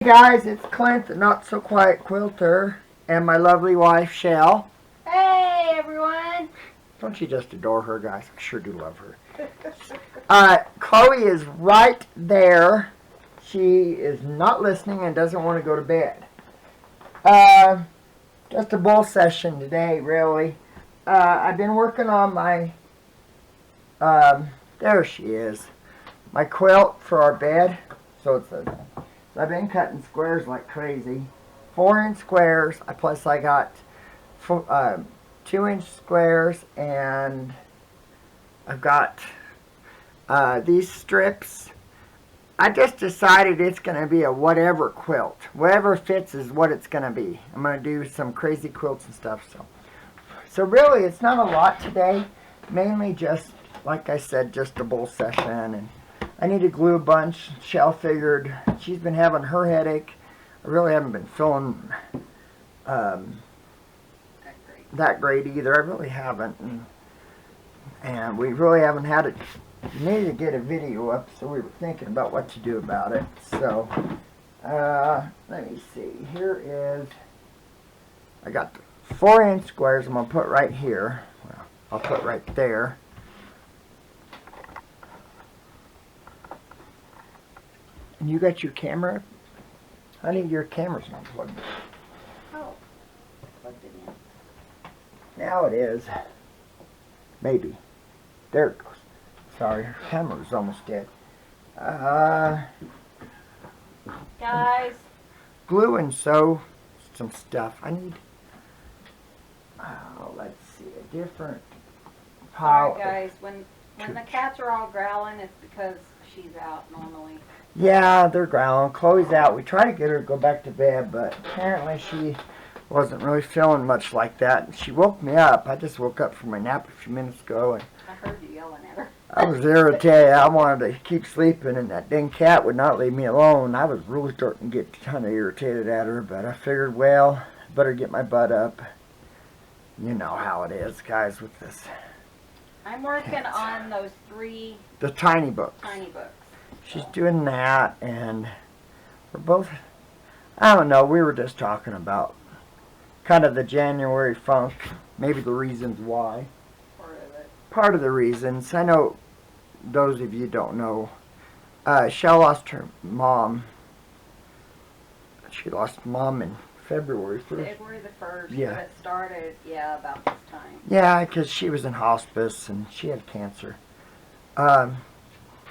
Hey guys, it's Clint, the not so quiet quilter, and my lovely wife, Chelle. Hey everyone! Don't you just adore her, guys? I sure do love her. Chloe is right there. She is not listening and doesn't want to go to bed. Just a bull session today, really. I've been working on my, there she is, my quilt for our bed. So I've been cutting squares like crazy. 4-inch squares, plus I got 2-inch squares, and I've got these strips. I just decided it's going to be a whatever quilt. Whatever fits is what it's going to be. I'm going to do some crazy quilts and stuff. So really, it's not a lot today. Mainly just, like I said, just a bull session. And I need to glue a bunch. Chelle figured she's been having her headache. I really haven't been feeling that great either. I really haven't. And we really haven't had it. We needed to get a video up, so we were thinking about what to do about it. So, let me see. Here is, I got the 4-inch squares I'm going to put right here. Well, I'll put right there. And you got your camera? Honey, your camera's not plugged in. Oh, plugged it in. Now it is. Maybe. There it goes. Sorry, her camera's almost dead. Guys, Glue and sew some stuff. I need, let's see, a different pile. sorry guys, when the cats are all growling, it's because she's out normally. Yeah, they're growling. Chloe's out. We tried to get her to go back to bed, but apparently she wasn't really feeling much like that. She woke me up. I just woke up from my nap a few minutes ago, and I heard you yelling at her. I was irritated. I wanted to keep sleeping, and that dang cat would not leave me alone. I was really starting to get kind of irritated at her, but I figured, well, better get my butt up. You know how it is, guys, with this. I'm working Cats. on those 3 The tiny books. tiny books. She's doing that, and we're both, I don't know, we were just talking about kind of the January funk, maybe the reasons why. Part of it. Part of the reasons, I know those of you don't know, Chelle lost her mom. She lost mom in February 1st. February the 1st, Yeah. but it started, about this time. Yeah, because she was in hospice and she had cancer.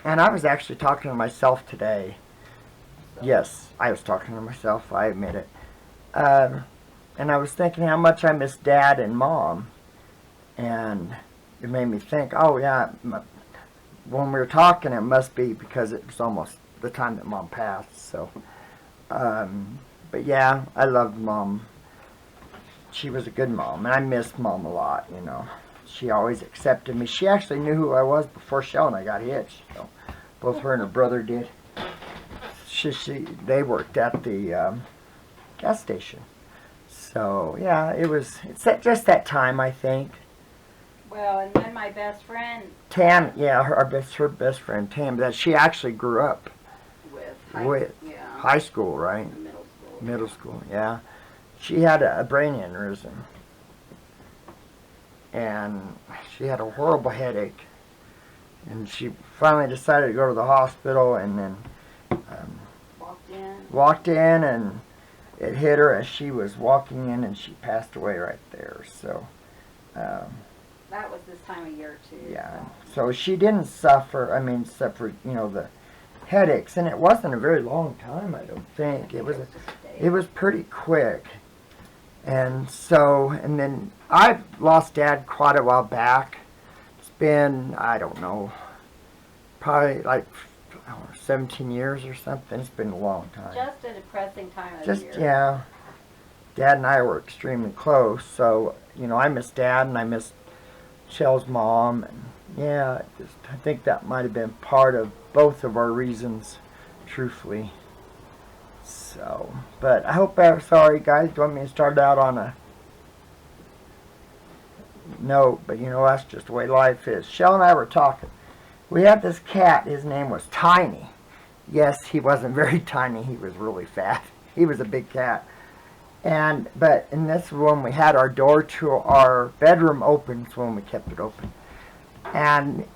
And I was actually talking to myself today. So, Yes, I was talking to myself, I admit it. And I was thinking how much I miss Dad and Mom. And it made me think, oh yeah, when we were talking, it must be because it was almost the time that Mom passed. So, but yeah, I loved Mom. She was a good mom, and I missed Mom a lot, you know. She always accepted me. She actually knew who I was before Chelle and I got hitched. So both her and her brother did. They worked at the gas station. So yeah, it's just that time, I think. Well, and then my best friend Tam, yeah, her best friend Tam, that she actually grew up with high school, right? middle school. Middle school, yeah. She had a brain aneurysm, and she had a horrible headache, and she finally decided to go to the hospital, and then walked in, and it hit her as she was walking in, and she passed away right there. So That was this time of year too. yeah, so she didn't suffer, you know, the headaches, and it wasn't a very long time, I don't think. It was pretty quick. And so, and then I lost Dad quite a while back. It's been, I don't know, probably like 17 years or something. It's been a long time. Just a depressing time of year. Yeah. Dad and I were extremely close, so, you know, I miss Dad and I miss Chelle's mom. And yeah, I think that might have been part of both of our reasons, truthfully. So, but I hope I'm sorry, guys. Do you want me to start out on a note? But you know, that's just the way life is. Chelle and I were talking. We had this cat. His name was Tiny, Yes, he wasn't very tiny. He was really fat. He was a big cat. But in this room, we had our door to our bedroom open, so when we kept it open. And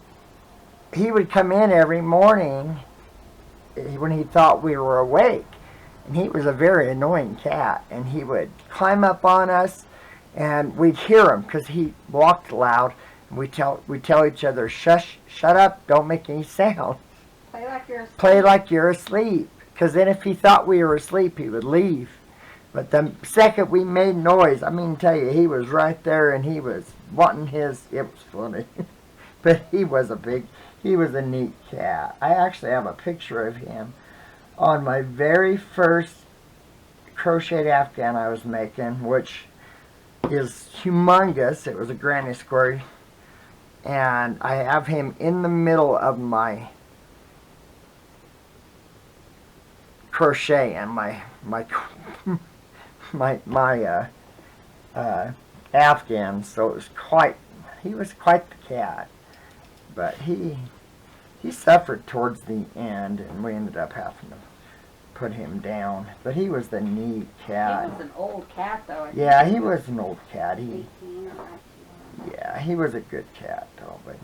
he would come in every morning when he thought we were awake. And he was a very annoying cat. And he would climb up on us, and we'd hear him because he walked loud. And we'd tell each other, shush, shut up, don't make any sound. Play like you're asleep. Play like you're asleep. Because then if he thought we were asleep, he would leave. But the second we made noise, I mean, tell you, he was right there and he was wanting his, it was funny. But he was a neat cat. I actually have a picture of him on my very first crocheted Afghan I was making, which is humongous. It was a granny square. And I have him in the middle of my crochet and my Afghan, so it was he was quite the cat, but he suffered towards the end, and we ended up having to put him down. But he was the neat cat. He was an old cat, though. Yeah, he was an old cat. 18 or 19. Yeah, he was a good cat, though. But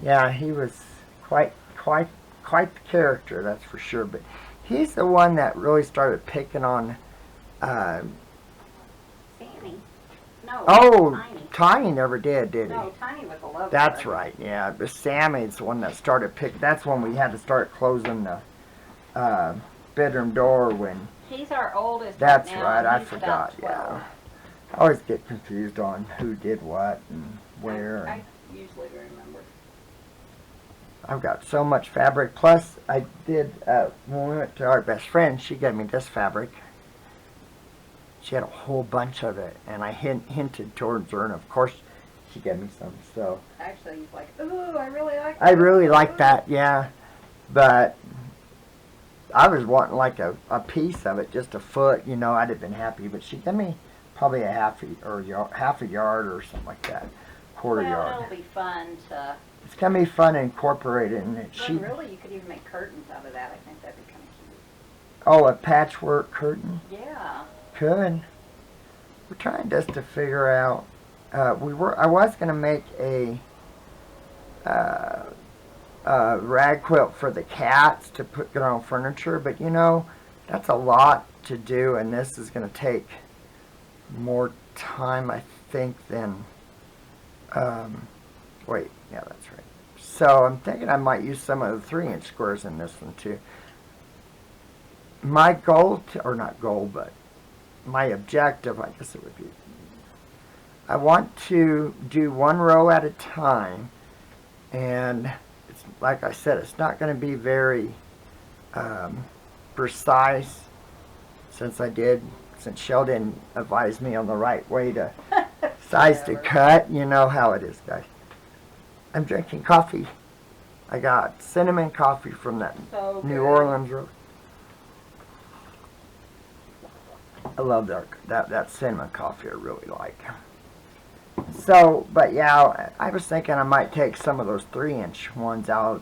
yeah, he was quite the character, that's for sure. But he's the one that really started picking on. Sammy. No. Oh, Tiny never did he? No, Tiny was a lover. That's right, yeah. But Sammy's the one that started picking. That's when we had to start closing the bedroom door when. He's our oldest. That's right now, right, and I he's forgot, about 12. yeah. I always get confused on who did what and where. I usually remember. I've got so much fabric. Plus, I did, when we went to our best friend, she gave me this fabric. She had a whole bunch of it, and I hinted towards her, and of course, she gave me some, so. Actually, he's like, ooh, I really like that. I really like that, yeah. But I was wanting like a piece of it, just a foot, you know, I'd have been happy, but she gave me probably a half a yard or something like that, quarter yard. It'll be fun to. It's gonna be fun to incorporate it in it. Really, you could even make curtains out of that. I think that'd be kind of cute. Oh, a patchwork curtain? Yeah. Could. We're trying just to figure out. I was gonna make a rag quilt for the cats to put on furniture, but you know, that's a lot to do, and this is gonna take more time, I think, than. Wait, yeah, that's right. So I'm thinking I might use some of the 3-inch squares in this one too. My goal, or not goal, but my objective, I guess it would be, I want to do one row at a time, and it's, like I said, it's not going to be very precise since Chelle didn't advise me on the right way to size to cut. You know how it is, guys. I'm drinking coffee. I got cinnamon coffee from that New Orleans road. I love that cinnamon coffee. I really like. So, but yeah, I was thinking I might take some of those 3-inch ones out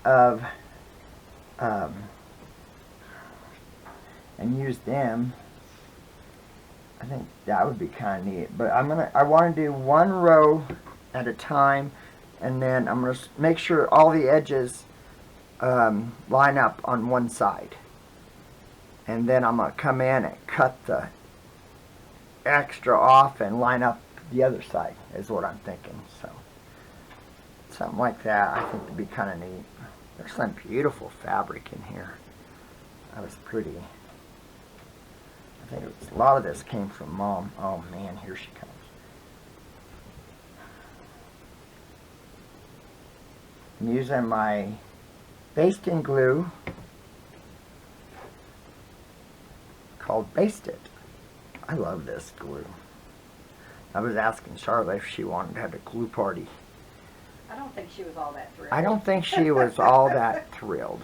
of, and use them. I think that would be kind of neat. But I want to do one row at a time, and then I'm going to make sure all the edges line up on one side. And then I'm going to come in and cut the extra off and line up the other side is what I'm thinking. So something like that I think would be kind of neat. There's some beautiful fabric in here. That was pretty. I think a lot of this came from Mom. Oh man, here she comes. I'm using my basting glue called Baste It. I love this glue. I was asking Charlotte if she wanted to have a glue party. I don't think she was all that thrilled. I don't think she was all that thrilled.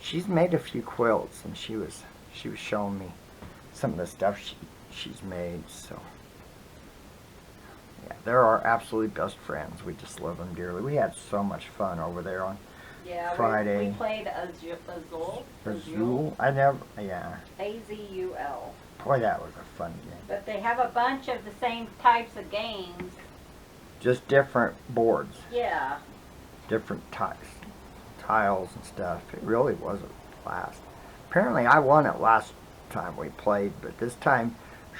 She's made a few quilts, and she was showing me some of the stuff she's made. So yeah, they're our absolute best friends. We just love them dearly. We had so much fun over there on Yeah, Friday. we played Azul. Azul? I never, yeah. Azul. Boy, that was a fun game. But they have a bunch of the same types of games. Just different boards. Yeah. Different tiles and stuff. It really was a blast. Apparently I won it last time we played, but this time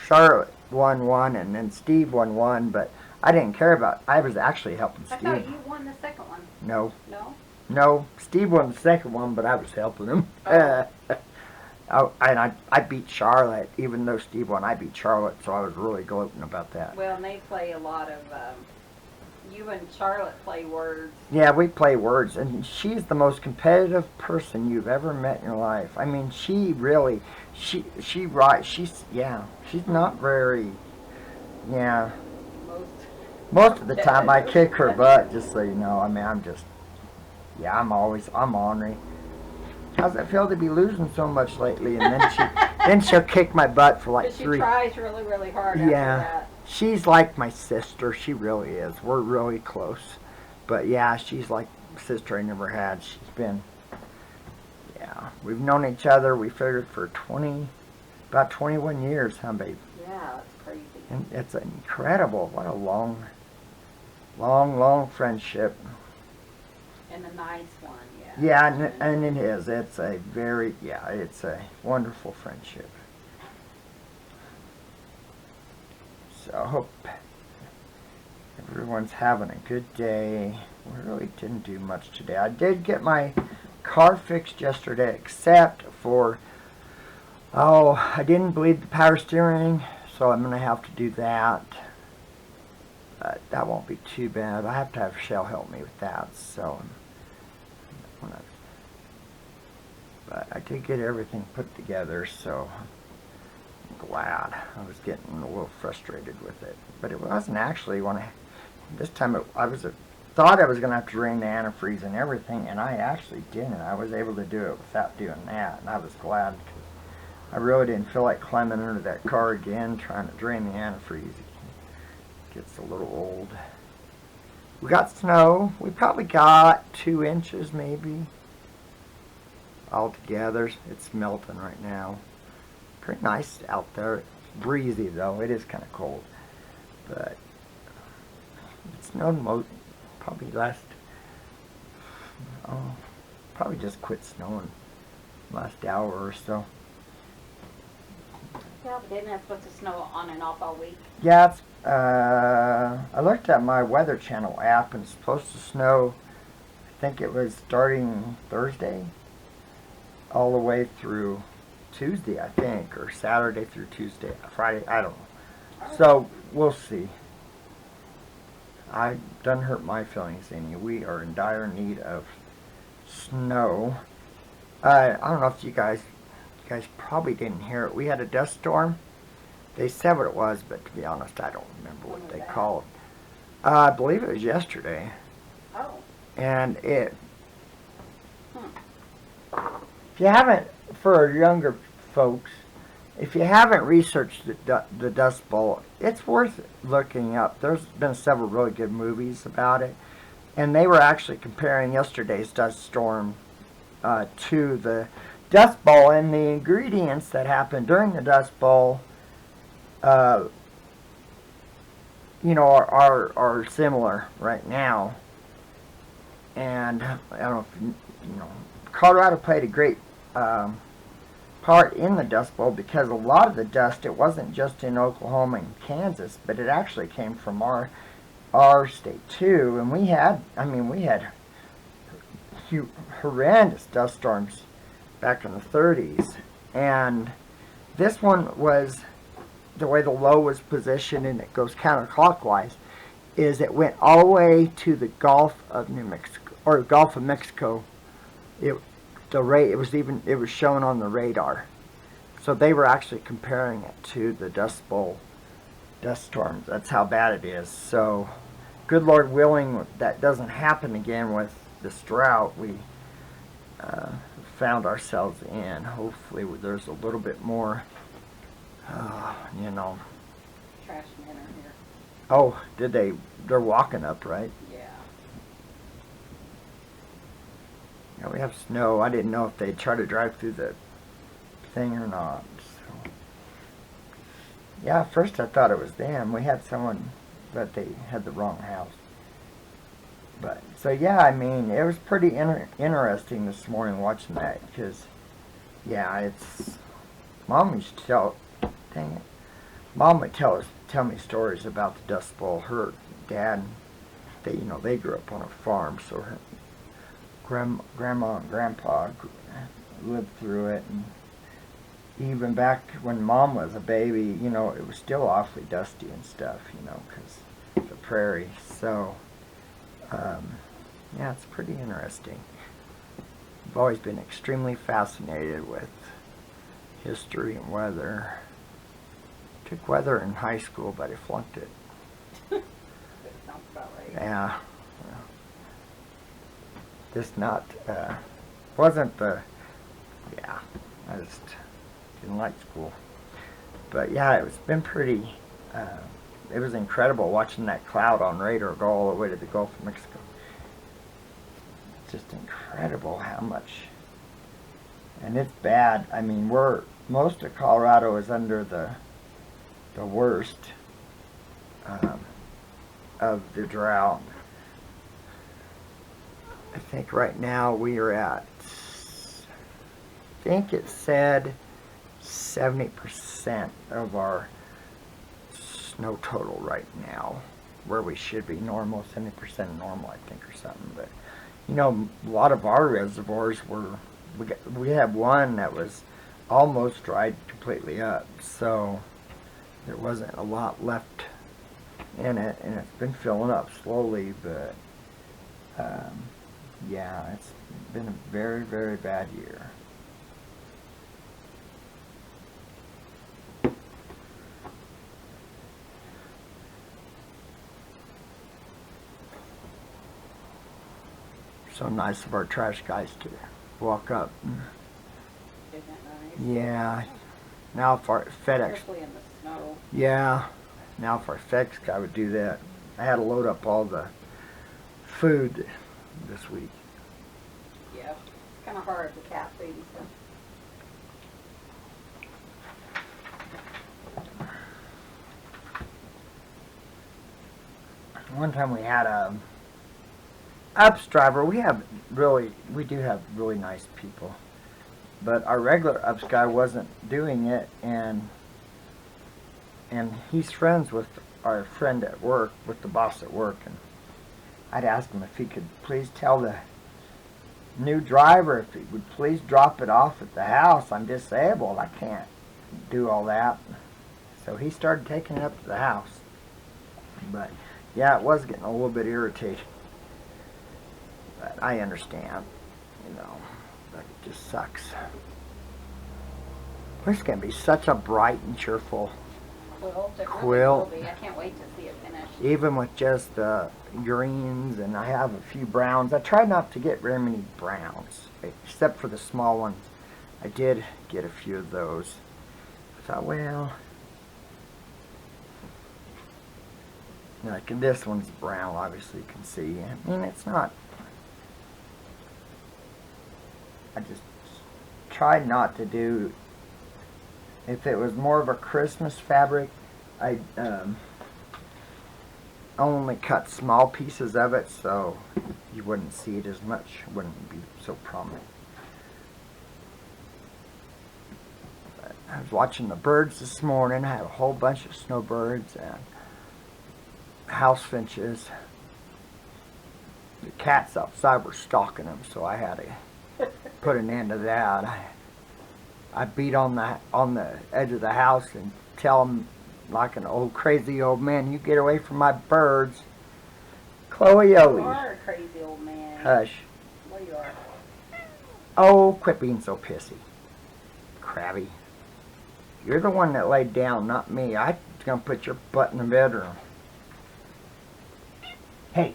Charlotte won one and then Steve won one, but I didn't care about it. I was actually helping I Steve. thought you won the second one. No. No? No, Steve won the second one, but I was helping him. Oh. I beat Charlotte, even though Steve won. I beat Charlotte, so I was really gloating about that. Well, and they play a lot of, you and Charlotte play words. Yeah, we play words, and she's the most competitive person you've ever met in your life. I mean, she really, she's not very, yeah. Most of the time I kick her butt, just so you know. I mean, I'm ornery. How's it feel to be losing so much lately? And then she'll kick my butt for like 3. She tries really, really hard after that. She's like my sister. She really is. We're really close. But yeah, she's like a sister I never had. She's been, we've known each other, we figured, for about 21 years, huh, babe? Yeah, that's crazy. And it's incredible. What a long, long, long friendship. And a nice one, yeah. Yeah, and it is. It's a it's a wonderful friendship. So I hope everyone's having a good day. We really didn't do much today. I did get my car fixed yesterday, except for, I didn't bleed the power steering, so I'm going to have to do that. But that won't be too bad. I have to have Chelle help me with that, so... But I did get everything put together, so I'm glad. I was getting a little frustrated with it, but it wasn't actually this time thought I was going to have to drain the antifreeze and everything, and I actually didn't. I was able to do it without doing that, and I was glad because I really didn't feel like climbing under that car again trying to drain the antifreeze. It gets a little old. We got snow. We probably got 2 inches maybe. Altogether, it's melting right now. Pretty nice out there. It's breezy though. It is kind of cold, but it snowed probably probably just quit snowing last hour or so. Yeah, but isn't it supposed to snow on and off all week? Yeah, it's, I looked at my Weather Channel app and it's supposed to snow, I think it was starting Thursday, all the way through Tuesday, I think, or Saturday through Tuesday, Friday, I don't know. So, we'll see. I doesn't hurt my feelings any. We are in dire need of snow. I don't know if you guys probably didn't hear it. We had a dust storm. They said what it was, but to be honest, I don't remember what they called. I believe it was yesterday. Oh. And it... If you haven't, for younger folks, if you haven't researched the Dust Bowl, it's worth looking up. There's been several really good movies about it. And they were actually comparing yesterday's dust storm to the Dust Bowl. And the ingredients that happened during the Dust Bowl, are similar right now. And I don't know if you know, Colorado played a great part in the Dust Bowl because a lot of the dust, it wasn't just in Oklahoma and Kansas, but it actually came from our state too. And we had horrendous dust storms back in the 30s. And this one was, the way the low was positioned, and it goes counterclockwise, is it went all the way to the Gulf of New Mexico, or Gulf of Mexico. It was shown on the radar. So they were actually comparing it to the Dust Bowl dust storms. That's how bad it is. So, good Lord willing, that doesn't happen again with this drought we found ourselves in. Hopefully there's a little bit more, Trash men are here. Oh, they're walking up, right? Yeah. Yeah, we have snow. I didn't know if they'd try to drive through the thing or not. So. Yeah, at first I thought it was them. We had someone, but they had the wrong house. But so yeah, I mean, it was pretty interesting this morning watching that because, yeah, it's Mom used to tell, dang it, Mom would tell me stories about the Dust Bowl. Her dad, they grew up on a farm, so her grandma and grandpa lived through it, and even back when Mom was a baby, it was still awfully dusty and stuff, because the prairie. So, yeah, it's pretty interesting. I've always been extremely fascinated with history and weather. Took weather in high school, but I flunked it. That sounds about right. Yeah. Just not, wasn't the, yeah, I just didn't like school. But yeah, it's been pretty, it was incredible watching that cloud on radar go all the way to the Gulf of Mexico. It's just incredible how much, and it's bad. I mean, most of Colorado is under the worst of the drought. I think right now we are at, I think it said 70% of our snow total right now, where we should be normal, 70% normal, I think, or something. But a lot of our reservoirs we have one that was almost dried completely up, so there wasn't a lot left in it, and it's been filling up slowly. But yeah, it's been a very, very bad year. So nice of our trash guys to walk up. Isn't that nice? Yeah. Now if our FedEx, Especially in the snow. yeah. Now if our FedEx guy would do that, I had to load up all the food this week. Yeah. It's kind of hard, the cat food and stuff. One time we had a UPS driver. We do have really nice people, but our regular UPS guy wasn't doing it, and he's friends with our friend at work, with the boss at work, and I'd asked him if he could please tell the new driver if he would please drop it off at the house. I'm disabled. I can't do all that. So he started taking it up to the house. But yeah, it was getting a little bit irritating. But I understand, that just sucks. It's going to be such a bright and cheerful Quilt. It really quilt. will be. I can't wait to see it finished. Even with just the greens, and I have a few browns. I try not to get very many browns, except for the small ones. I did get a few of those. I thought, well, like this one's brown, obviously you can see. I mean, it's not. I just try not to do. If it was more of a Christmas fabric, I'd only cut small pieces of it so you wouldn't see it as much, wouldn't be so prominent. But I was watching the birds this morning. I have a whole bunch of snowbirds and house finches. The cats outside were stalking them, so I had to put an end to that. I beat on the edge of the house and tell them like an old crazy old man, "You get away from my birds." Chloe You Owie. are a crazy old man. Hush. Well, you are. Oh, quit being so pissy. Crabby. You're the one that laid down, not me. I'm going to put your butt in the bedroom. Hey.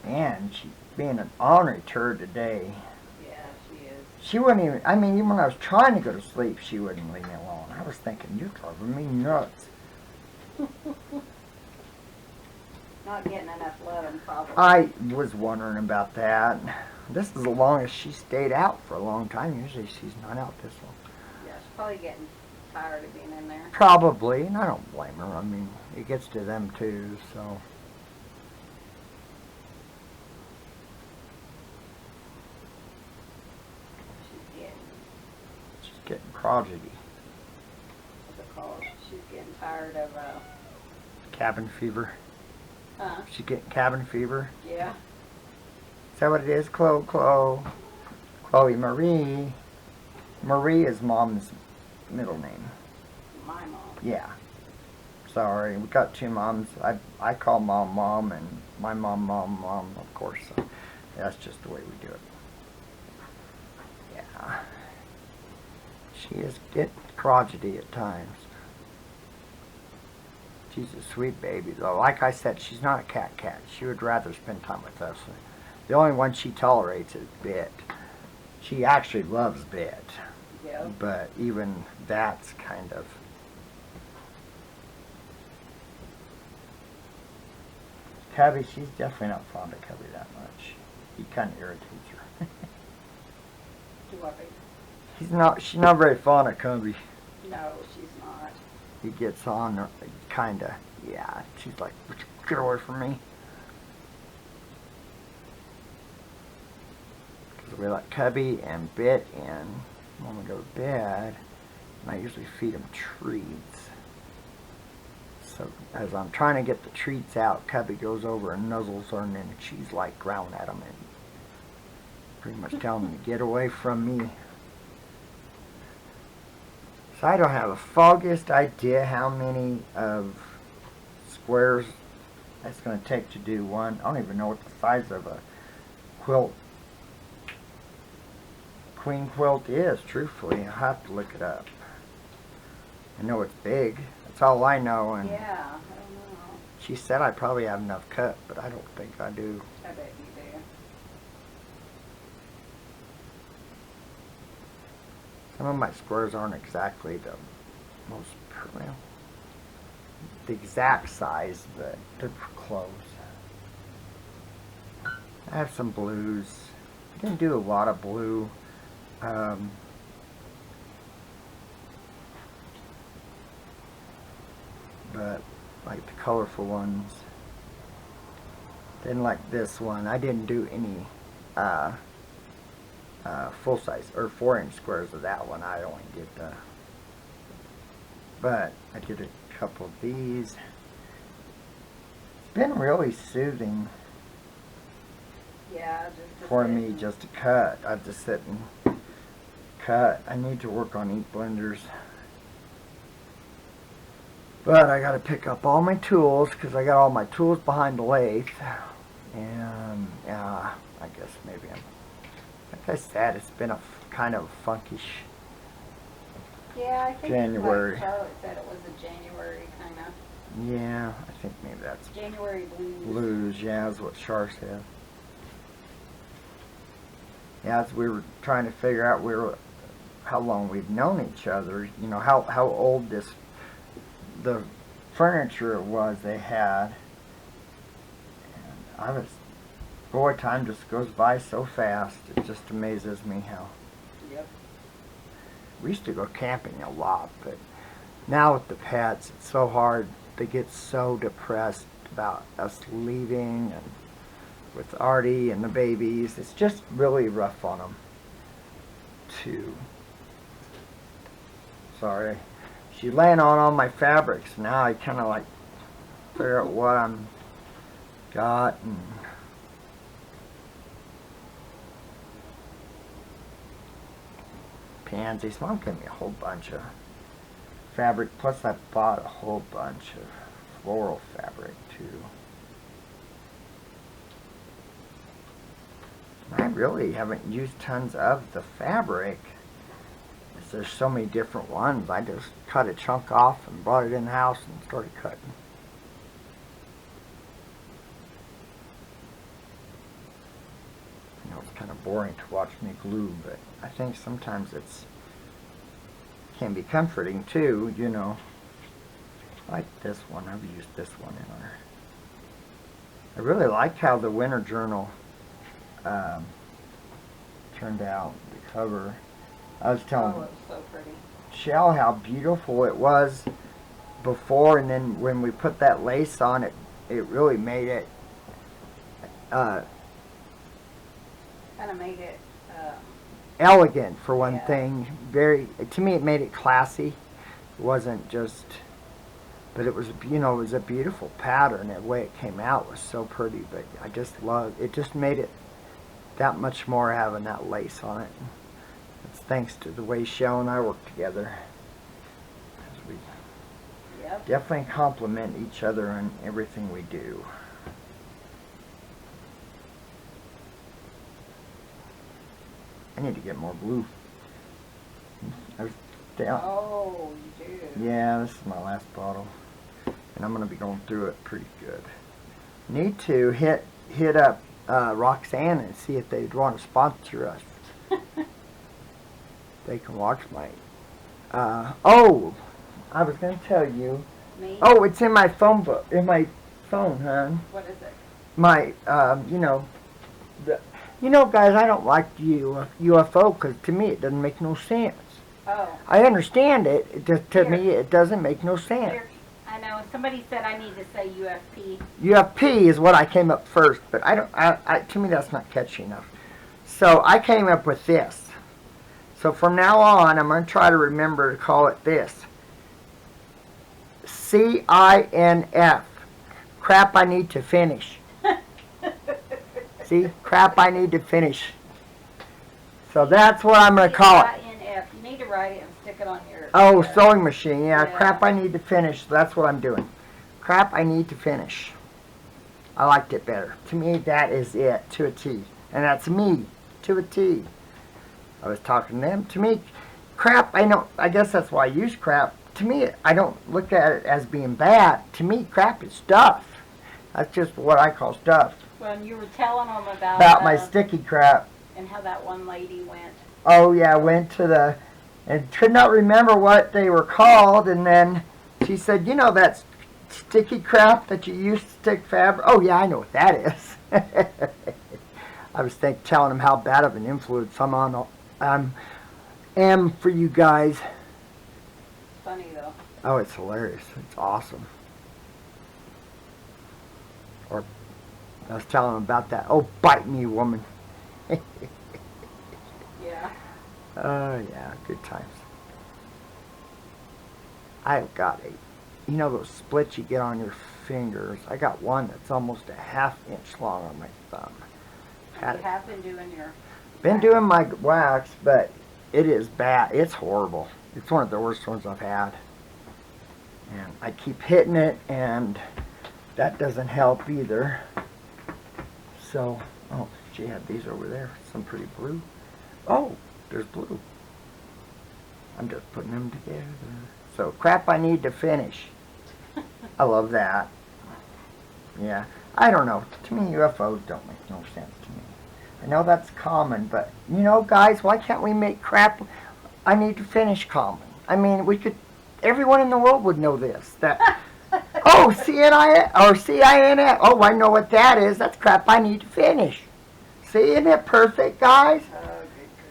Man, she's being an ornery turd today. Yeah, she is. She wouldn't even, I mean, even when I was trying to go to sleep, she wouldn't leave me alone. I was thinking, you're driving me nuts. not getting enough loving, probably. I was wondering about that. This is the longest she stayed out for a long time. Usually she's not out this long. Yeah, she's probably getting tired of being in there. Probably, and I don't blame her. I mean, it gets to them too, so. She's getting crotchety. What's it called? She's getting tired of, Cabin fever. huh? She's getting cabin fever. Yeah. Is that what it is? Chloe Marie. Marie is Mom's middle name. My mom. Yeah. Sorry, we got two moms. I call Mom Mom and my Mom, of course. So that's just the way we do it. Yeah. She is getting crotchety at times. She's a sweet baby, though. Like I said, she's not a cat. She would rather spend time with us. The only one she tolerates is Bit. She actually loves Bit. Yeah. But even that's kind of... Cubby, she's definitely not fond of Cubby that much. He kind of irritates her. Do what, baby? She's not very fond of Cubby. No, she's not. He gets on her, kinda, yeah. She's like, get away from me. Because we let Cubby and Bit in when we go to bed, and I usually feed them treats. So as I'm trying to get the treats out, Cubby goes over and nuzzles her, and then she's like growling at him and pretty much telling him to get away from me. So I don't have the foggiest idea how many of squares it's going to take to do one. I don't even know what the size of a quilt, queen quilt is, truthfully. I'll have to look it up. I know it's big. That's all I know. And Yeah, I don't know. she said I probably have enough cut, but I don't think I do. I bet you do. Some of my squares aren't exactly the most, well, the exact size, but they're close. I have some blues. I didn't do a lot of blue. But like the colorful ones. Then like this one, I didn't do any full size or 4-inch squares of that one. I only did the, but I did a couple of these. It's been really soothing Yeah, just for me just to cut. I just sit and cut. I need to work on ink blenders, but I got to pick up all my tools because I got all my tools behind the lathe. And yeah, I guess maybe I'm, like I said, it's been a kind of funky Yeah, I think January. Like Charlotte said it was a January kind of. Yeah, I think maybe that's January blues. blues. Yeah, is what Char said. Yeah, as we were trying to figure out how long we've known each other. You know how old the furniture was they had. And I was, boy, time just goes by so fast. It just amazes me how. Yep. We used to go camping a lot, but now with the pets, it's so hard. They get so depressed about us leaving, and with Artie and the babies, it's just really rough on them, too. Sorry. She's laying on all my fabrics. Now I kind of like figure out what I'm got, and pansies. Mom gave me a whole bunch of fabric, plus I bought a whole bunch of floral fabric too. I really haven't used tons of the fabric. There's so many different ones. I just cut a chunk off and brought it in the house and started cutting. You know, it's kind of boring to watch me glue, but I think sometimes it's can be comforting too, you know. Like this one, I've used this one in our I really like how the Winter Journal turned out, the cover. I was telling Oh, it was so pretty. Chelle how beautiful it was before, and then when we put that lace on it, it really made it Kind of made it. Elegant for one Yeah. thing. Very, to me, it made it classy. It wasn't just, but it was, you know, it was a beautiful pattern. The way it came out was so pretty. But I just loved it. Just made it that much more having that lace on it. It's thanks to the way Chelle and I work together. 'Cause we Yep. definitely complement each other in everything we do. I need to get more blue. I was down. Oh, you do. Yeah, this is my last bottle, and I'm gonna be going through it pretty good. Need to hit up Roxanne and see if they'd want to sponsor us. They can watch my. Oh, I was gonna tell you. Me? Oh, it's in my phone book, in my phone, hon. What is it? My, guys, I don't like UFO because to me it doesn't make no sense. Oh. I understand it. It just, to Here. me, it doesn't make no sense. Here, I know. Somebody said I need to say UFP. UFP is what I came up first, but I don't. To me, that's not catchy enough. So I came up with this. So from now on, I'm going to try to remember to call it this. CINF. Crap I need to finish. See? Crap I need to finish. So that's what I'm going to call it. CINF. You need to write it and stick it on your. Oh, sewing machine. Yeah, Yeah. crap I need to finish. That's what I'm doing. Crap I need to finish. I liked it better. To me, that is it to a T. And that's me to a T. I was talking to them. To me, crap, I guess that's why I use crap. To me, I don't look at it as being bad. To me, crap is stuff. That's just what I call stuff. When you were telling them About my sticky crap. and how that one lady went. Oh, yeah, I went to the, and could not remember what they were called, and then she said, you know that sticky crap that you use to stick fabric? Oh, yeah, I know what that is. I was telling them how bad of an influence am for you guys. Funny though. Oh, it's hilarious. It's awesome. Or I was telling them about that. Oh, bite me, woman. Yeah. Oh, yeah, good times. I've got those splits you get on your fingers. I got one that's almost a ½ inch long on my thumb. You have been doing your. Been doing my wax, but it is bad. It's horrible. It's one of the worst ones I've had. And I keep hitting it, and that doesn't help either. So, oh, she had these over there. Some pretty blue. Oh, there's blue. I'm just putting them together. So, crap I need to finish. I love that. Yeah. I don't know. To me, UFOs don't make no sense to me. I know that's common, but, guys, why can't we make crap I need to finish common? I mean, everyone in the world would know this. That, oh, CNI or CINF. Oh, I know what that is. That's crap I need to finish. See, isn't it perfect, guys?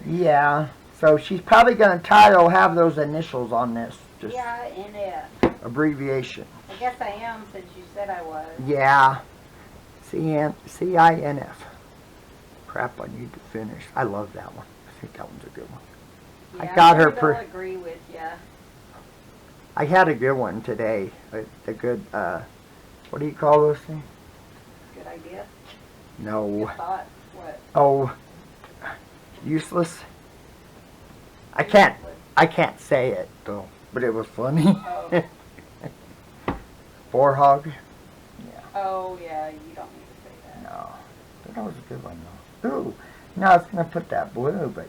Yeah. So she's probably going to have those initials on this. Just CINF. abbreviation. I guess I am since you said I was. Yeah. CINF. Crap I need to finish. I love that one. I think that one's a good one. Yeah, I got her maybe they'll agree with you. I had a good one today. A good, what do you call those things? Good idea. No. Good thought. What? Oh, useless. I can't say it though, but it was funny. Oh. Forehog. Yeah. Oh yeah, you don't need to say that. No, but that was a good one though. Ooh, now I was gonna put that blue, but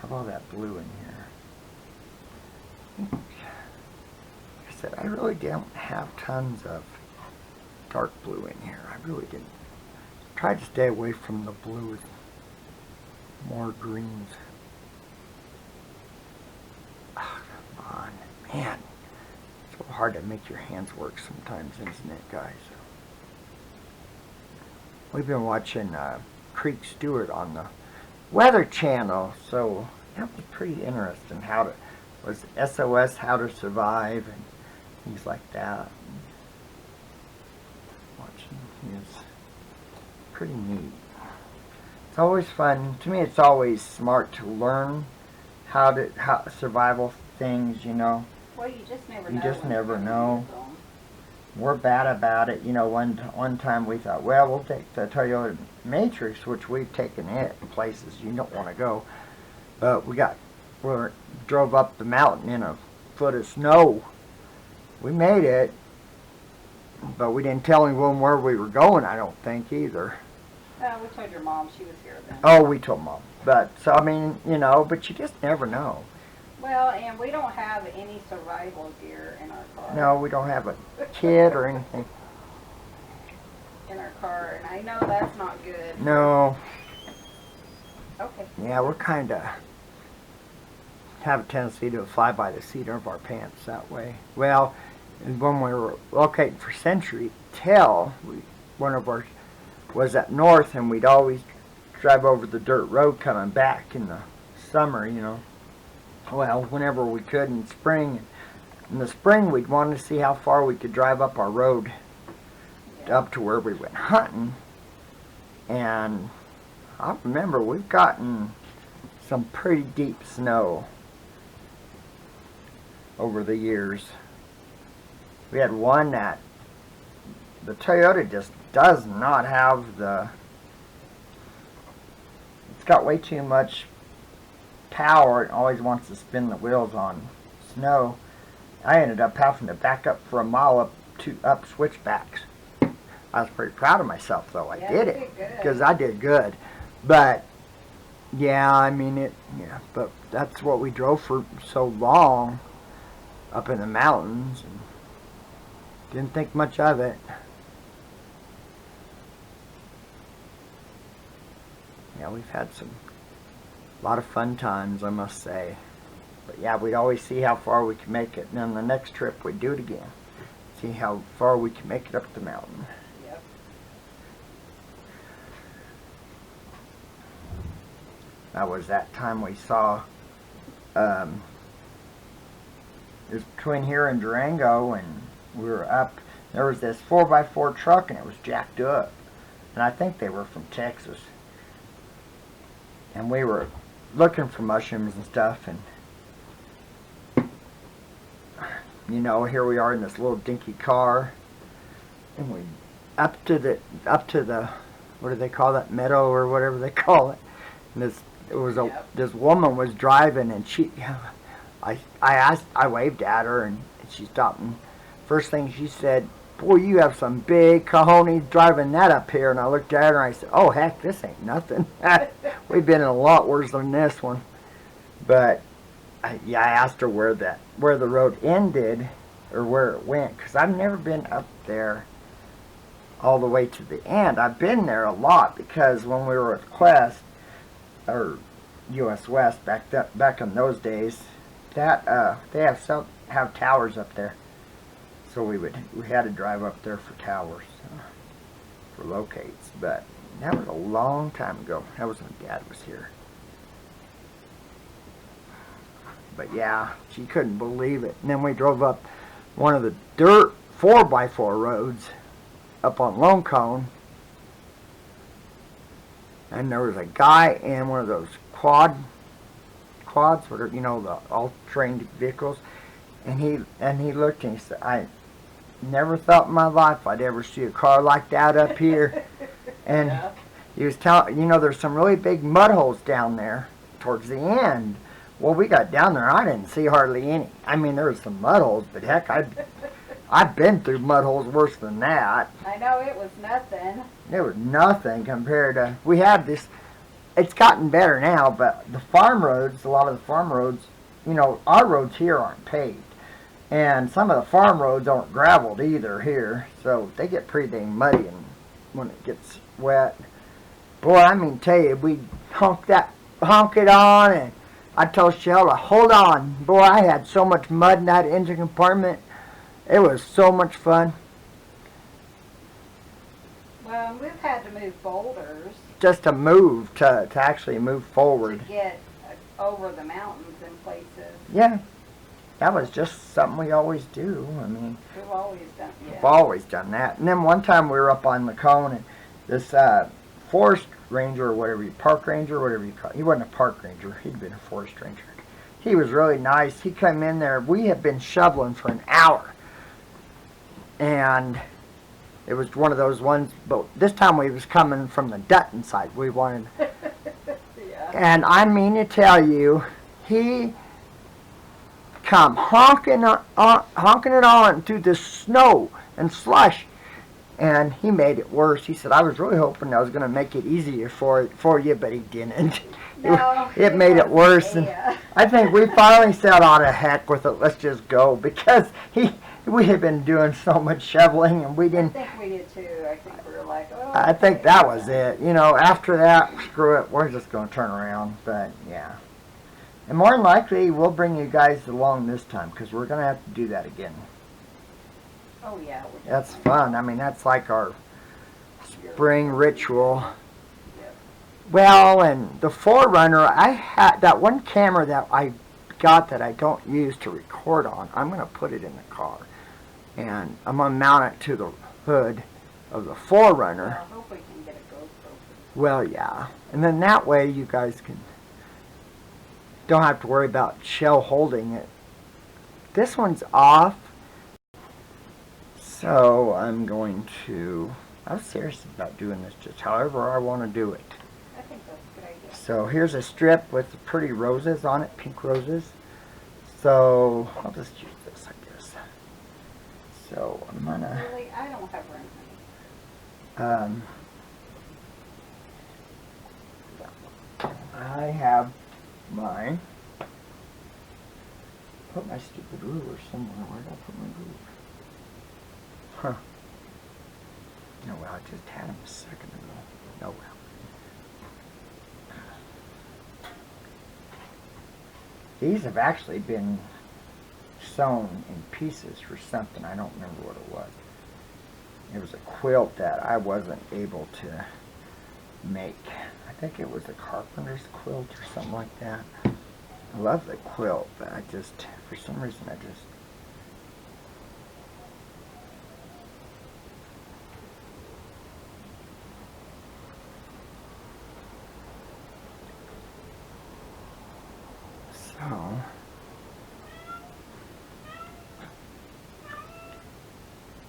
have all that blue in here. Like I said, I really don't have tons of dark blue in here. I really didn't. Tried to stay away from the blues. More greens. Oh, come on, man. It's so hard to make your hands work sometimes, isn't it, guys? we've been watching Creek Stewart on the Weather Channel, so that was pretty interesting. Was SOS How to Survive and things like that. Watching is pretty neat. It's always fun. To me, it's always smart to learn how survival things, Well, you just never know. You just when never you're gonna know. use them. We're bad about it. One time we thought, well, we'll take the Toyota Matrix, which we've taken it in places you don't want to go. But we drove up the mountain in a foot of snow. We made it, but we didn't tell anyone where we were going, I don't think, either. We told your mom. She was here then. Oh, we told Mom. But, so, I mean, but you just never know. Well, and we don't have any survival gear in our car. No, we don't have a kid or anything. In our car, and I know that's not good. No. Okay. Yeah, we're kind of have a tendency to fly by the seat of our pants that way. Well, when we were locating for Century Tell, one of ours was up north, and we'd always drive over the dirt road coming back in the summer, Well, whenever we could in spring. In the spring, we'd want to see how far we could drive up our road up to where we went hunting. And I remember we've gotten some pretty deep snow over the years. We had one that the Toyota just does not have it's got way too much power. It always wants to spin the wheels on snow. I ended up having to back up for a mile up switchbacks. I was pretty proud of myself, though. I did it because I did good. But yeah, I mean but that's what we drove for so long up in the mountains, and didn't think much of it. Yeah, we've had a lot of fun times, I must say. But yeah, we'd always see how far we could make it, and then the next trip we'd do it again. See how far we could make it up the mountain. Yep. That was that time we saw, it was between here and Durango, and we were up, there was this 4x4 truck, and it was jacked up. And I think they were from Texas. And we were looking for mushrooms and stuff, and here we are in this little dinky car, and we up to the what do they call that, meadow or whatever they call it. And this woman was driving, and I waved at her, and she stopped, and first thing she said, "Boy, you have some big cojones driving that up here." And I looked at her and I said, "Oh heck, this ain't nothing." We've been in a lot worse than this one. But I asked her where the road ended, or where it went, because I've never been up there all the way to the end. I've been there a lot because when we were at Quest or US West back in those days, that they have towers up there. So we had to drive up there for towers, for locates. But that was a long time ago. That was when Dad was here. But yeah, she couldn't believe it. And then we drove up one of the dirt 4x4 roads up on Lone Cone. And there was a guy in one of those quads, what are, the all-terrain vehicles. And he looked and he said, "I never thought in my life I'd ever see a car like that up here." And he was telling, there's some really big mud holes down there towards the end. Well, we got down there, I didn't see hardly any. I mean, there was some mud holes, but heck, I've been through mud holes worse than that. I know, it was nothing. It was nothing compared to, we had this, it's gotten better now, but the farm roads, a lot of the farm roads, our roads here aren't paved. And some of the farm roads aren't graveled either here, so they get pretty dang muddy when it gets wet. Boy, I mean, tell you, we honk it on, and I told Chelle to hold on. Boy, I had so much mud in that engine compartment. It was so much fun. Well, we've had to move boulders just to move, to actually move to forward. get over the mountains in places. Yeah, that was just something we always do. I mean, We've always done, we've yeah. always done that. And then one time we were up on the Cahone, and this forest ranger or whatever, park ranger, whatever you call it. He wasn't a park ranger. He'd been a forest ranger. He was really nice. He came in there. We had been shoveling for an hour. And it was one of those ones, but this time we was coming from the Dutton side. We wanted, Yeah. and I mean to tell you, he come honking it on through the snow and slush, and he made it worse. He said, "I was really hoping I was going to make it easier for you, but he didn't." No, it made it worse, and yeah. I think we finally said, "Oh, to heck with it, let's just go," because we had been doing so much shoveling, and we I didn't. think we did too. I think we were like, oh. I think that was it. You know, after that, screw it, we're just going to turn around. But yeah, and more than likely, we'll bring you guys along this time because we're going to have to do that again. Oh yeah. That's fun. I mean, that's like our spring ritual. Yep. Well, and the Forerunner, I had that one camera that I got that I don't use to record on. I'm going to put it in the car, and I'm going to mount it to the hood of the Forerunner. I hope we can get a GoPro. Well, yeah, and then that way you guys don't have to worry about Chelle holding it. This one's off, so I'm serious about doing this just however I want to do it. I think that's a good idea. So here's a strip with the pretty roses on it, pink roses. So I'll just use this, I guess. So I'm gonna. Really, I don't have room. I have mine. Put my stupid ruler somewhere. Where did I put my ruler? Huh. No, well, I just had him a second ago. Oh, well. These have actually been sewn in pieces for something. I don't remember what it was. It was a quilt that I wasn't able to make. I think it was a carpenter's quilt or something like that. I love the quilt, but I just, for some reason, I just... So...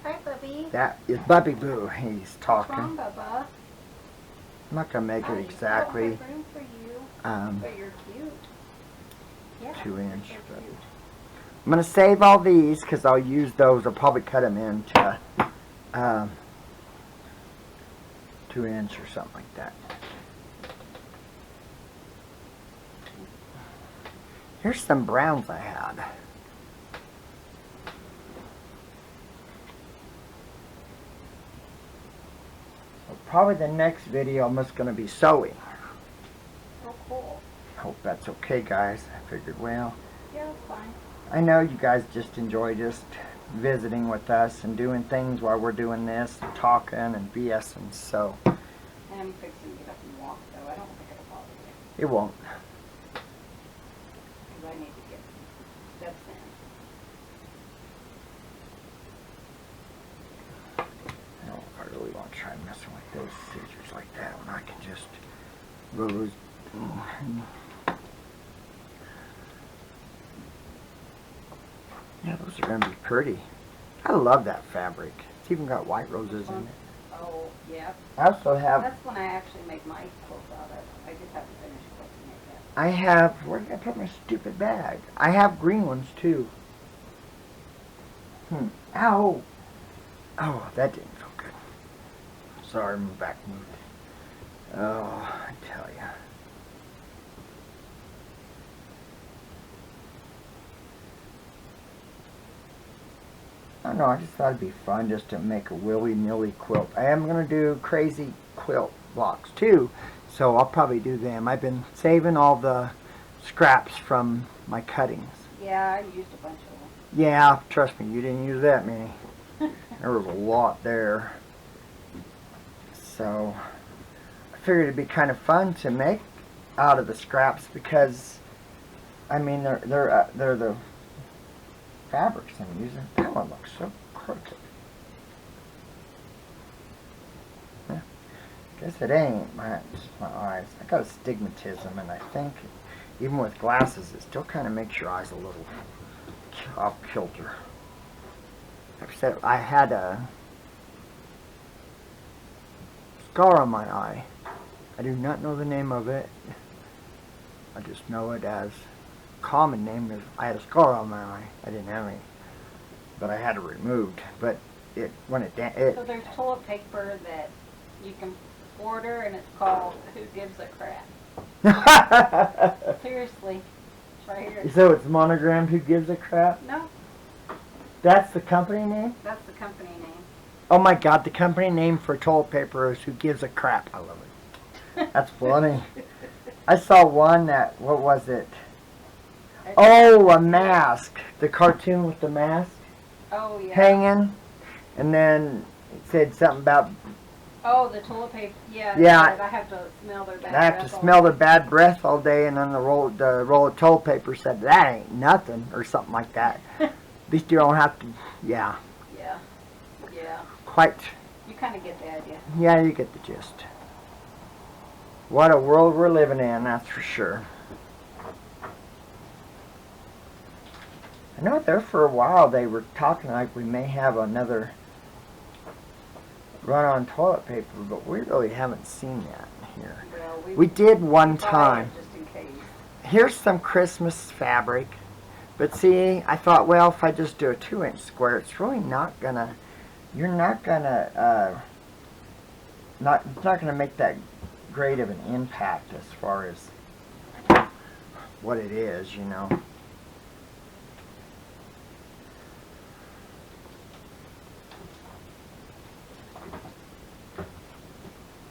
Hi, Bubby. that is Bubby Boo. He's talking. What's wrong, Bubba? I'm not going to make it exactly I don't have room for you, but you're cute. Yeah, 2 inch. you're But cute. I'm going to save all these because I'll use those. I'll probably cut them into 2 inch or something like that. Here's some browns I had. So probably the next video I'm just going to be sewing. Oh, cool. Hope that's okay, guys. I figured, well, Yeah, that's fine. I know you guys just enjoy just visiting with us and doing things while we're doing this, and talking and BSing, so I'm fixing to get up and walk, though. I don't think it'll bother you. it won't. Because I need to get some steps in. I don't I really want to try messing with those scissors like that when I can just those. Yeah, those are going to be pretty. I love that fabric. It's even got white roses in it. Oh, yeah. I also have, That's when I actually make my quilts out of. I just haven't finished quilting it yet. I have, where did I put my stupid bag? I have green ones too. Ow! Oh, that didn't feel good. Sorry, my back moved. Oh, I tell ya. I don't know, I just thought it'd be fun just to make a willy-nilly quilt. I am going to do crazy quilt blocks too, so I'll probably do them. I've been saving all the scraps from my cuttings. Yeah, I used a bunch of them. Yeah, trust me, you didn't use that many. There was a lot there. So I figured it'd be kind of fun to make out of the scraps because, I mean, they're the fabrics I'm using. That one looks so crooked. Yeah. Guess it ain't. Just my eyes. I got astigmatism, and I think even with glasses, it still kind of makes your eyes a little off kilter. Except I had a scar on my eye. I do not know the name of it. I just know it as common name is I had a scar on my eye. I didn't have any, but I had it removed. But it when it So there's toilet paper that you can order, and it's called "Who Gives a Crap." Seriously, it's right here. So it's monogrammed. Who gives a crap? No, That's the company name. that's the company name. Oh my God! The company name for toilet paper is Who Gives a Crap. I love it. That's funny. I saw one that what was it? Oh, a mask. The cartoon with the mask Oh yeah. hanging, and then it said something about Oh, the toilet paper. Yeah. Yeah. It says I have to smell their bad I have to breath all smell day. their bad breath all day, and then the roll of toilet paper said that ain't nothing or something like that. At least you don't have to. Yeah, Yeah. Yeah. quite. You kind of get the idea. Yeah, you get the gist. What a world we're living in, that's for sure. I know there for a while they were talking like we may have another run on toilet paper, but we really haven't seen that here. Well, We did one buy it time. just in case. Here's some Christmas fabric, but see, I thought, well, if I just do a 2-inch square, it's really not gonna. You're not gonna. It's not gonna make that great of an impact as far as what it is, you know.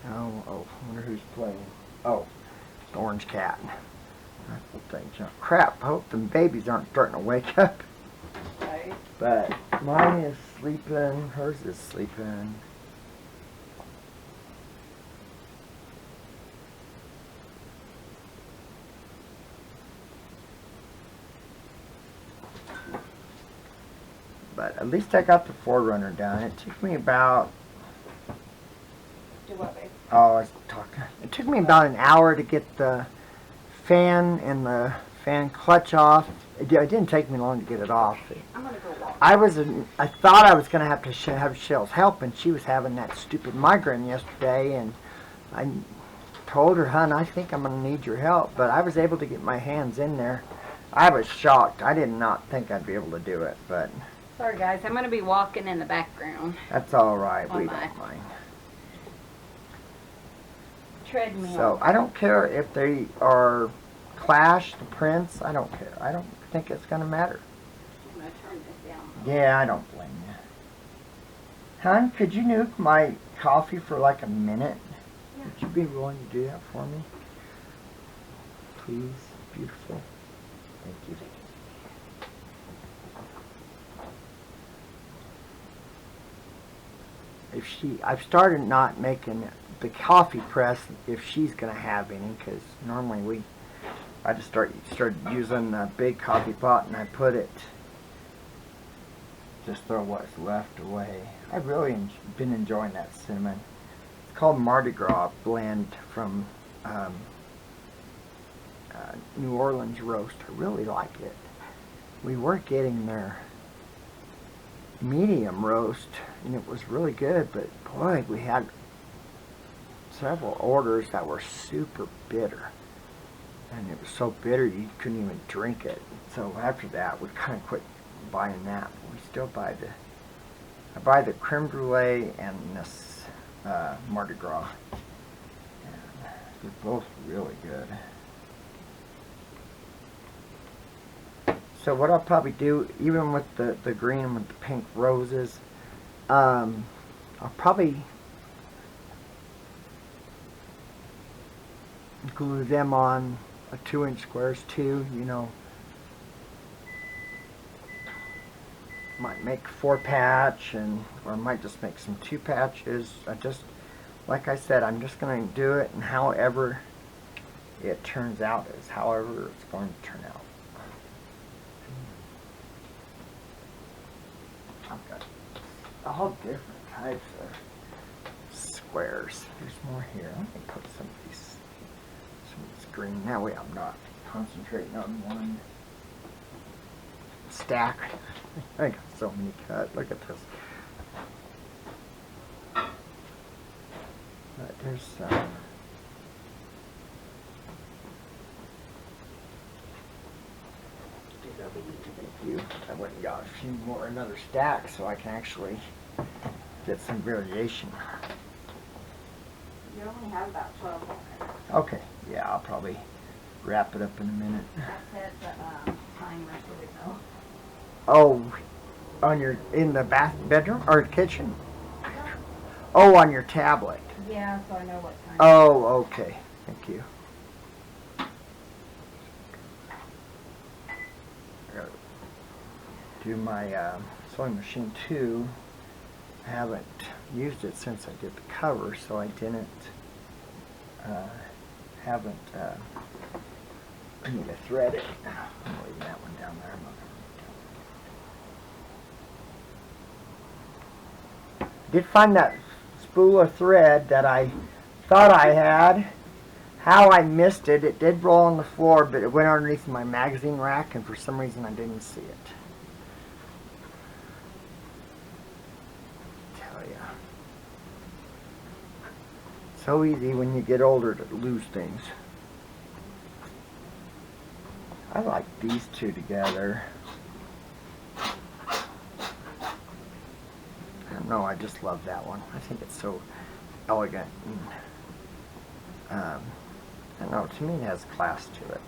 Oh, I wonder who's playing. Oh, the orange cat. I think, crap, I hope the babies aren't starting to wake up. Right. But mine is sleeping, hers is sleeping. But at least I got the Forerunner done. It took me about, Do what, babe? oh, I was talking. It took me about an hour to get the fan and the fan clutch off. It didn't take me long to get it off. I'm gonna go walk. I thought I was going to have to have Chelle's help, and she was having that stupid migraine yesterday, and I told her, hon, I think I'm going to need your help, but I was able to get my hands in there. I was shocked. I did not think I'd be able to do it, but Sorry, guys. I'm gonna be walking in the background. that's all right. On We my don't mind. Treadmill. So I don't care if they are Clash, the Prince. I don't care. I don't think it's going to matter. I'm gonna turn this down. Yeah, I don't blame you. Hon, could you nuke my coffee for like a minute? Yeah. Would you be willing to do that for me? Please, beautiful. Thank you. I've started not making the coffee press if she's gonna have any, because normally I just started using the big coffee pot and I put it, just throw what's left away. I've really been enjoying that cinnamon. It's called Mardi Gras blend from New Orleans roast. I really like it. We were getting their medium roast and it was really good, but boy, we had several orders that were super bitter, and it was so bitter you couldn't even drink it. So after that we kind of quit buying that, but we still buy I buy the creme brulee and this Mardi Gras, and they're both really good. So what I'll probably do, even with the green and with the pink roses, I'll probably glue them on a 2-inch squares too, you know. Might make 4 patch, or I might just make some 2 patches. I just like I said, I'm just going to do it, and however it turns out is however it's going to turn out. I've got all different types of squares. There's more here. Let me put some of these, some of this green. That way I'm not concentrating on one stack. I got so many cut. Look at this. But there's some. Thank you. I went and got a few more, another stack, so I can actually get some variation. You only have about 12 more. Okay, yeah, I'll probably wrap it up in a minute. I set the timer so we know. Oh, on your, in the bedroom or kitchen? Oh, on your tablet. Yeah, so I know what time. Oh, okay. Thank you. I gotta do my sewing machine too. I haven't used it since I did the cover, so I didn't, haven't, I need to thread it. I'm leaving that one down there. I'm not gonna did find that spool of thread that I thought I had. How I missed it. It did roll on the floor, but it went underneath my magazine rack, and for some reason I didn't see it. Tell ya. So easy when you get older to lose things. I like these two together. I don't know, I just love that one. I think it's so elegant. And, I don't know, to me it has class to it.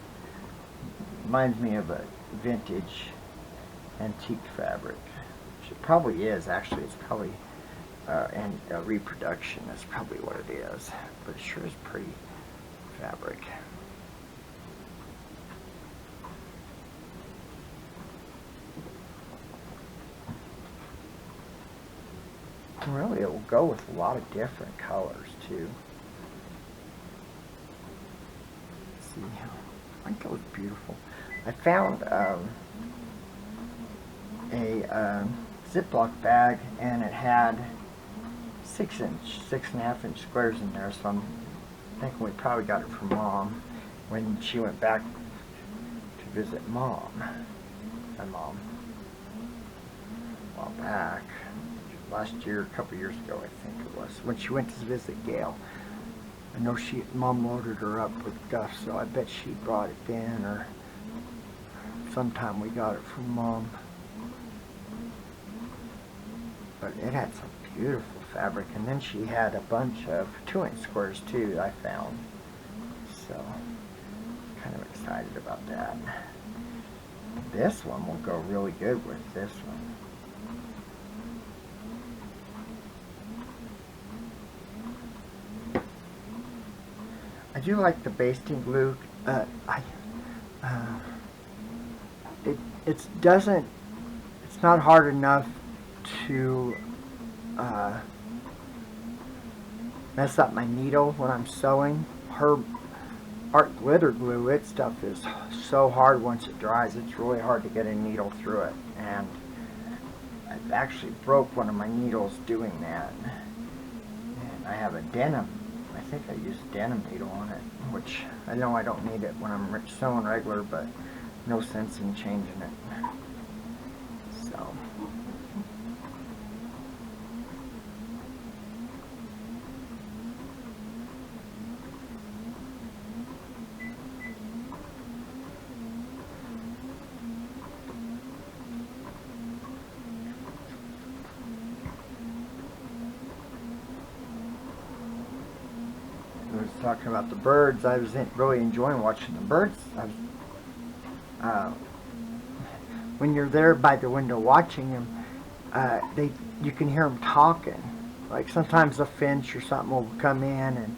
Reminds me of a vintage antique fabric. Which it probably is, actually. It's probably and a reproduction. That's probably what it is. But it sure is pretty fabric. Really, it will go with a lot of different colors too. Let's see, I think it was beautiful. I found a Ziploc bag, and it had 6.5 inch squares in there. So I'm thinking we probably got it from Mom when she went back to visit my mom, a while back. Last year, a couple years ago, I think it was, when she went to visit Gayle. I know Mom loaded her up with stuff, so I bet she brought it in, or sometime we got it from Mom. But it had some beautiful fabric, and then she had a bunch of 2-inch squares too that I found. So, kind of excited about that. This one will go really good with this one. I do like the basting glue. It's not hard enough to mess up my needle when I'm sewing. Her art glitter glue, its stuff is so hard once it dries. It's really hard to get a needle through it, and I actually broke one of my needles doing that. And I have a denim. I think I used a denim needle on it, which I know I don't need it when I'm sewing regular, but no sense in changing it. So. Talking about the birds, I was really enjoying watching the birds. When you're there by the window watching them, you can hear them talking. Like sometimes a finch or something will come in and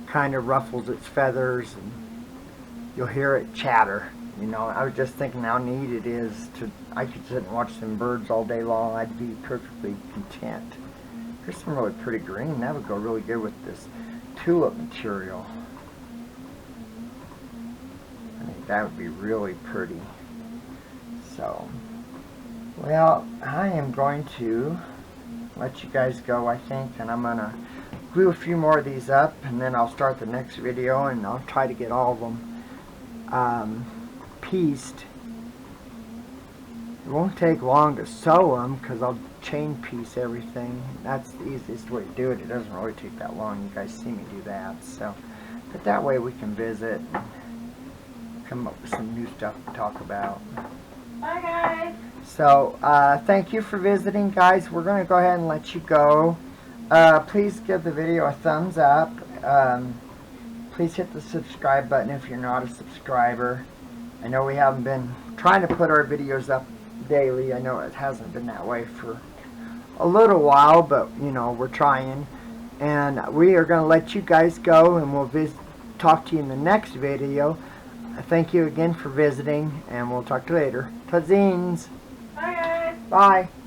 kind of ruffles its feathers, and you'll hear it chatter. You know, I was just thinking how neat it is to. I could sit and watch some birds all day long. I'd be perfectly content. Here's some really pretty green. That would go really good with this tulip material. I think that would be really pretty. So, well, I am going to let you guys go, I think, and I'm going to glue a few more of these up, and then I'll start the next video, and I'll try to get all of them pieced. It won't take long to sew them, because I'll chain piece everything. That's the easiest way to do it. It doesn't really take that long. You guys see me do that. So, but that way we can visit and come up with some new stuff to talk about. Bye, guys. So, thank you for visiting, guys. We're going to go ahead and let you go. Please give the video a thumbs up. Please hit the subscribe button if you're not a subscriber. I know we haven't been trying to put our videos up daily. I know it hasn't been that way for a little while, but you know, we're trying. And we are going to let you guys go, and we'll talk to you in the next video. Thank you again for visiting, and we'll talk to you later. Ta-zines. Bye, guys. Bye.